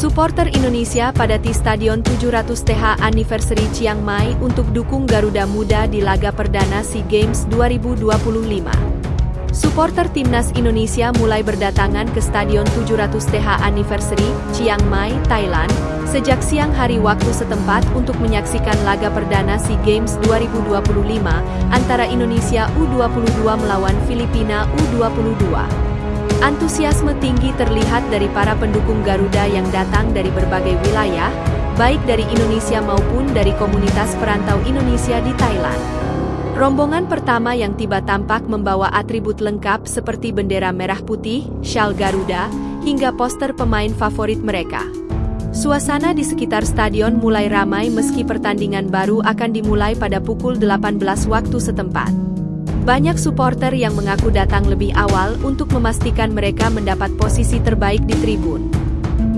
Supporter Indonesia padati Stadion 700th Anniversary Chiang Mai untuk dukung Garuda Muda di laga perdana SEA Games 2025. Supporter Timnas Indonesia mulai berdatangan ke Stadion 700th Anniversary Chiang Mai, Thailand, sejak siang hari waktu setempat untuk menyaksikan laga perdana SEA Games 2025 antara Indonesia U22 melawan Filipina U22. Antusiasme tinggi terlihat dari para pendukung Garuda yang datang dari berbagai wilayah, baik dari Indonesia maupun dari komunitas perantau Indonesia di Thailand. Rombongan pertama yang tiba tampak membawa atribut lengkap seperti bendera merah putih, syal Garuda, hingga poster pemain favorit mereka. Suasana di sekitar stadion mulai ramai meski pertandingan baru akan dimulai pada pukul 18 waktu setempat. Banyak supporter yang mengaku datang lebih awal untuk memastikan mereka mendapat posisi terbaik di tribun.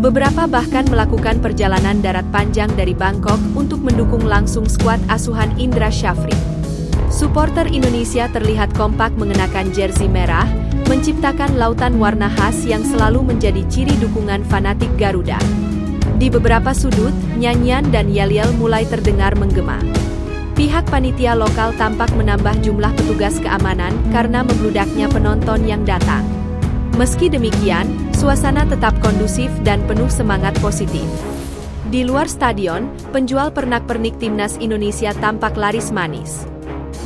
Beberapa bahkan melakukan perjalanan darat panjang dari Bangkok untuk mendukung langsung skuad asuhan Indra Syafri. Supporter Indonesia terlihat kompak mengenakan jersey merah, menciptakan lautan warna khas yang selalu menjadi ciri dukungan fanatik Garuda. Di beberapa sudut, nyanyian dan yel-yel mulai terdengar menggema. Pihak panitia lokal tampak menambah jumlah petugas keamanan karena membludaknya penonton yang datang. Meski demikian, suasana tetap kondusif dan penuh semangat positif. Di luar stadion, penjual pernak-pernik Timnas Indonesia tampak laris manis.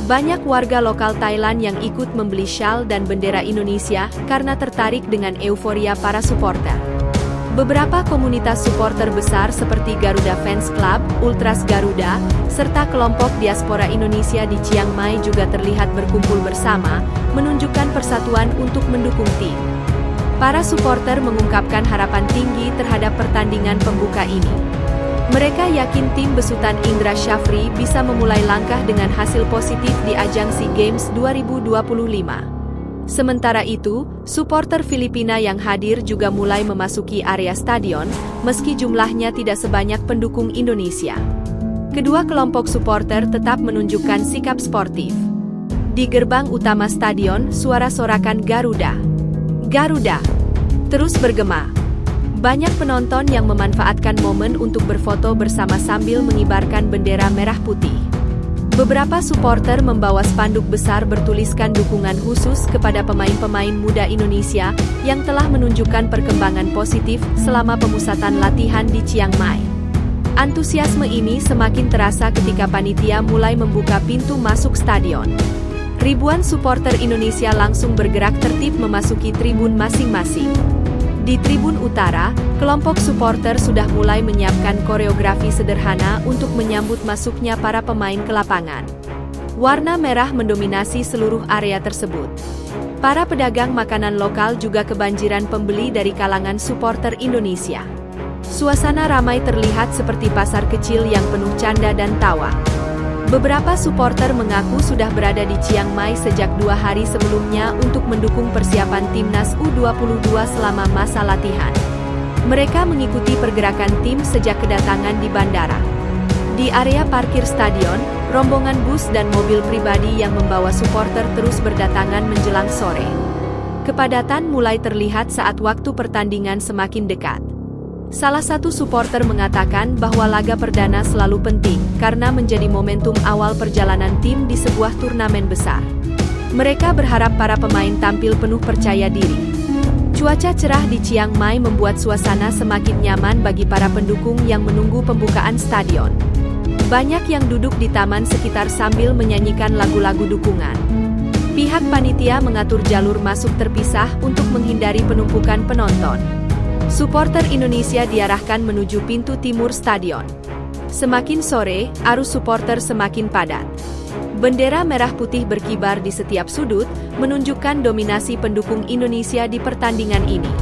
Banyak warga lokal Thailand yang ikut membeli syal dan bendera Indonesia karena tertarik dengan euforia para supporter. Beberapa komunitas supporter besar seperti Garuda Fans Club, Ultras Garuda, serta kelompok diaspora Indonesia di Chiang Mai juga terlihat berkumpul bersama, menunjukkan persatuan untuk mendukung tim. Para supporter mengungkapkan harapan tinggi terhadap pertandingan pembuka ini. Mereka yakin tim besutan Indra Syafri bisa memulai langkah dengan hasil positif di ajang SEA Games 2025. Sementara itu, supporter Filipina yang hadir juga mulai memasuki area stadion, meski jumlahnya tidak sebanyak pendukung Indonesia. Kedua kelompok supporter tetap menunjukkan sikap sportif. Di gerbang utama stadion, suara sorakan Garuda. Garuda! Terus bergema. Banyak penonton yang memanfaatkan momen untuk berfoto bersama sambil mengibarkan bendera merah putih. Beberapa supporter membawa spanduk besar bertuliskan dukungan khusus kepada pemain-pemain muda Indonesia yang telah menunjukkan perkembangan positif selama pemusatan latihan di Chiang Mai. Antusiasme ini semakin terasa ketika panitia mulai membuka pintu masuk stadion. Ribuan supporter Indonesia langsung bergerak tertib memasuki tribun masing-masing. Di tribun utara, kelompok supporter sudah mulai menyiapkan koreografi sederhana untuk menyambut masuknya para pemain ke lapangan. Warna merah mendominasi seluruh area tersebut. Para pedagang makanan lokal juga kebanjiran pembeli dari kalangan supporter Indonesia. Suasana ramai terlihat seperti pasar kecil yang penuh canda dan tawa. Beberapa supporter mengaku sudah berada di Chiang Mai sejak 2 hari sebelumnya untuk mendukung persiapan Timnas U22 selama masa latihan. Mereka mengikuti pergerakan tim sejak kedatangan di bandara. Di area parkir stadion, rombongan bus dan mobil pribadi yang membawa supporter terus berdatangan menjelang sore. Kepadatan mulai terlihat saat waktu pertandingan semakin dekat. Salah satu supporter mengatakan bahwa laga perdana selalu penting karena menjadi momentum awal perjalanan tim di sebuah turnamen besar. Mereka berharap para pemain tampil penuh percaya diri. Cuaca cerah di Chiang Mai membuat suasana semakin nyaman bagi para pendukung yang menunggu pembukaan stadion. Banyak yang duduk di taman sekitar sambil menyanyikan lagu-lagu dukungan. Pihak panitia mengatur jalur masuk terpisah untuk menghindari penumpukan penonton. Supporter Indonesia diarahkan menuju pintu timur stadion. Semakin sore, arus supporter semakin padat. Bendera merah putih berkibar di setiap sudut, menunjukkan dominasi pendukung Indonesia di pertandingan ini.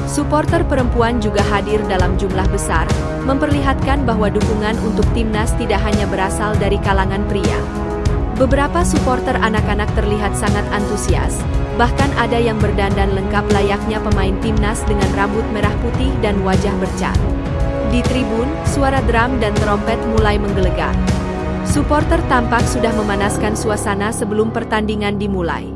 Supporter perempuan juga hadir dalam jumlah besar, memperlihatkan bahwa dukungan untuk timnas tidak hanya berasal dari kalangan pria. Beberapa supporter anak-anak terlihat sangat antusias. Bahkan ada yang berdandan lengkap layaknya pemain timnas dengan rambut merah putih dan wajah bercat. Di tribun, suara drum dan trompet mulai menggelegar. Supporter tampak sudah memanaskan suasana sebelum pertandingan dimulai.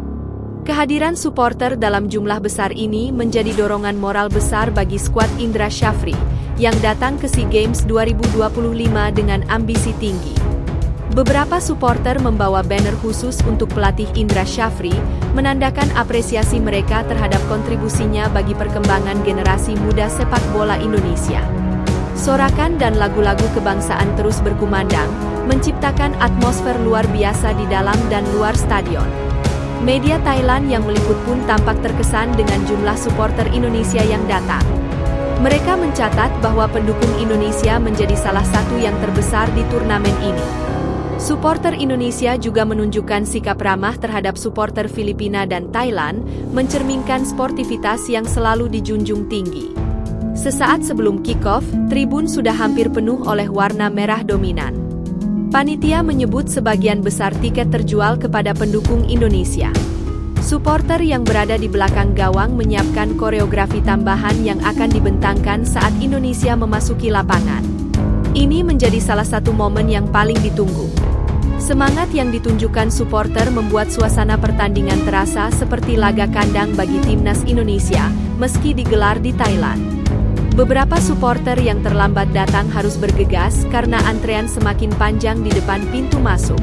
Kehadiran supporter dalam jumlah besar ini menjadi dorongan moral besar bagi skuad Indra Syafri, yang datang ke SEA Games 2025 dengan ambisi tinggi. Beberapa supporter membawa banner khusus untuk pelatih Indra Syafri, menandakan apresiasi mereka terhadap kontribusinya bagi perkembangan generasi muda sepak bola Indonesia. Sorakan dan lagu-lagu kebangsaan terus berkumandang, menciptakan atmosfer luar biasa di dalam dan luar stadion. Media Thailand yang meliput pun tampak terkesan dengan jumlah supporter Indonesia yang datang. Mereka mencatat bahwa pendukung Indonesia menjadi salah satu yang terbesar di turnamen ini. Supporter Indonesia juga menunjukkan sikap ramah terhadap supporter Filipina dan Thailand, mencerminkan sportivitas yang selalu dijunjung tinggi. Sesaat sebelum kick-off, tribun sudah hampir penuh oleh warna merah dominan. Panitia menyebut sebagian besar tiket terjual kepada pendukung Indonesia. Supporter yang berada di belakang gawang menyiapkan koreografi tambahan yang akan dibentangkan saat Indonesia memasuki lapangan. Ini menjadi salah satu momen yang paling ditunggu. Semangat yang ditunjukkan supporter membuat suasana pertandingan terasa seperti laga kandang bagi timnas Indonesia, meski digelar di Thailand. Beberapa supporter yang terlambat datang harus bergegas karena antrean semakin panjang di depan pintu masuk.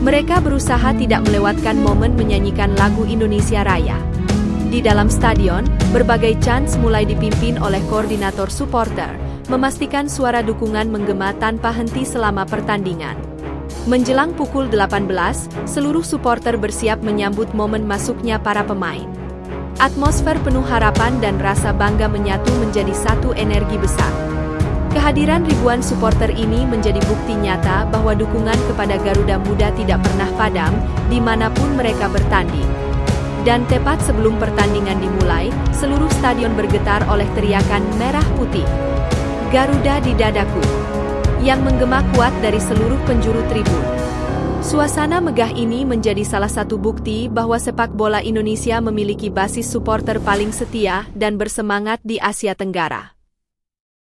Mereka berusaha tidak melewatkan momen menyanyikan lagu Indonesia Raya. Di dalam stadion, berbagai chants mulai dipimpin oleh koordinator supporter, memastikan suara dukungan menggema tanpa henti selama pertandingan. Menjelang pukul 18, seluruh supporter bersiap menyambut momen masuknya para pemain. Atmosfer penuh harapan dan rasa bangga menyatu menjadi satu energi besar. Kehadiran ribuan supporter ini menjadi bukti nyata bahwa dukungan kepada Garuda Muda tidak pernah padam, dimanapun mereka bertanding. Dan tepat sebelum pertandingan dimulai, seluruh stadion bergetar oleh teriakan merah putih. Garuda di dadaku, yang menggema kuat dari seluruh penjuru tribun. Suasana megah ini menjadi salah satu bukti bahwa sepak bola Indonesia memiliki basis supporter paling setia dan bersemangat di Asia Tenggara.